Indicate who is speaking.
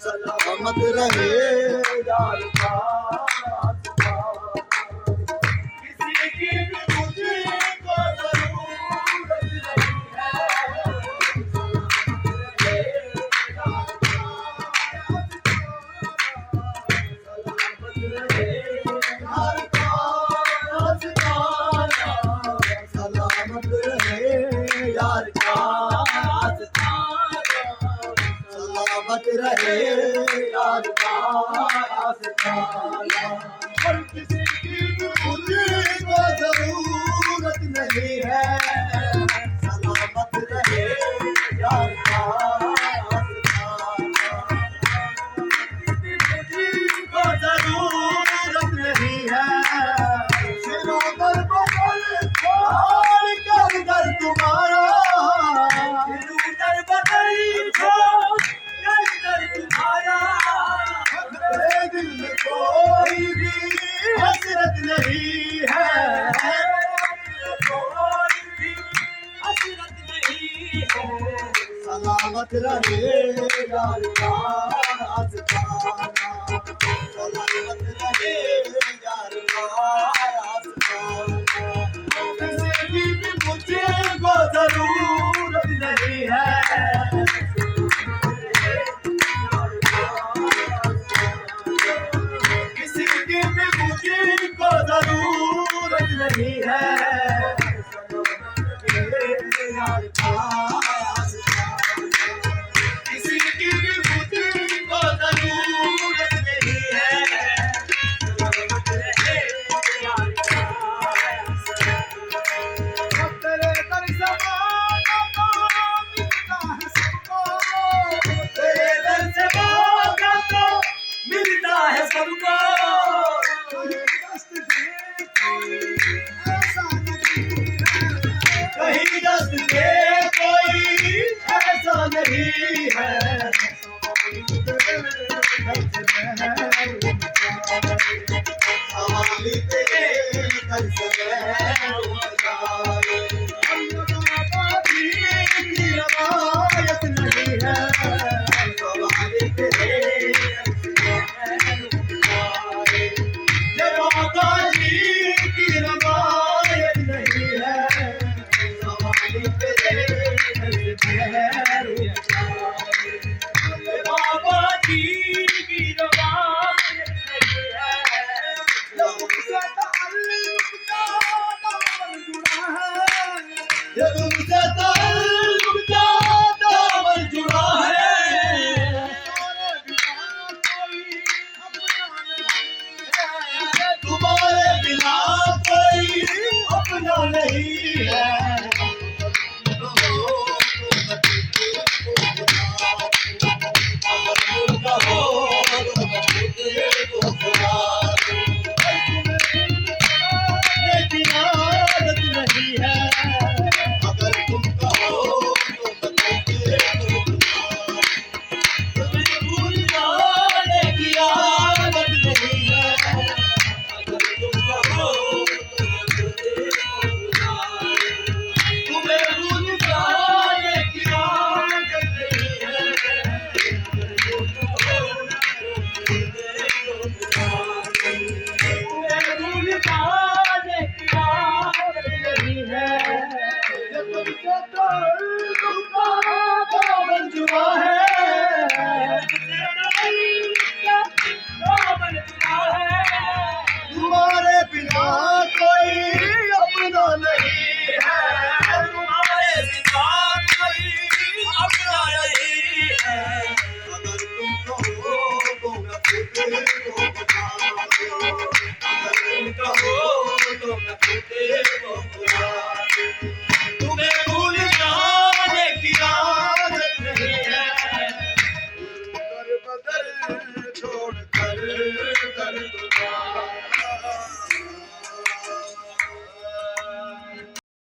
Speaker 1: सलामत रहे यार का किसी की भी मुझको जरूरत नहीं है। सलामत रहे यार का सलामत रहे यार का हर किसी की मुझको जरूरत नहीं है। सलामत रहे यार का मुझको जरूरत नहीं है। सिरों पर बदल कर तुम्हारा दिल में कोई भी हसरत नहीं है। सलामत रहे यार का सलामत रहे यार का किसी की भी मुझको जरूरत नहीं है। जरूरत नहीं है। किसी की भी मुझको जरूरत नहीं है। तेरे दर से मांगा तो मिलता है सबको। तेरे दर से मांगा तो मिलता है सबको। कहीं दस्त दे कोई ऐसा नहीं है। हमारी तेरे घर से रवायत नहीं है। हमारी तेरे बाबा जी की रवायत नहीं है। बाबा छोड़ कर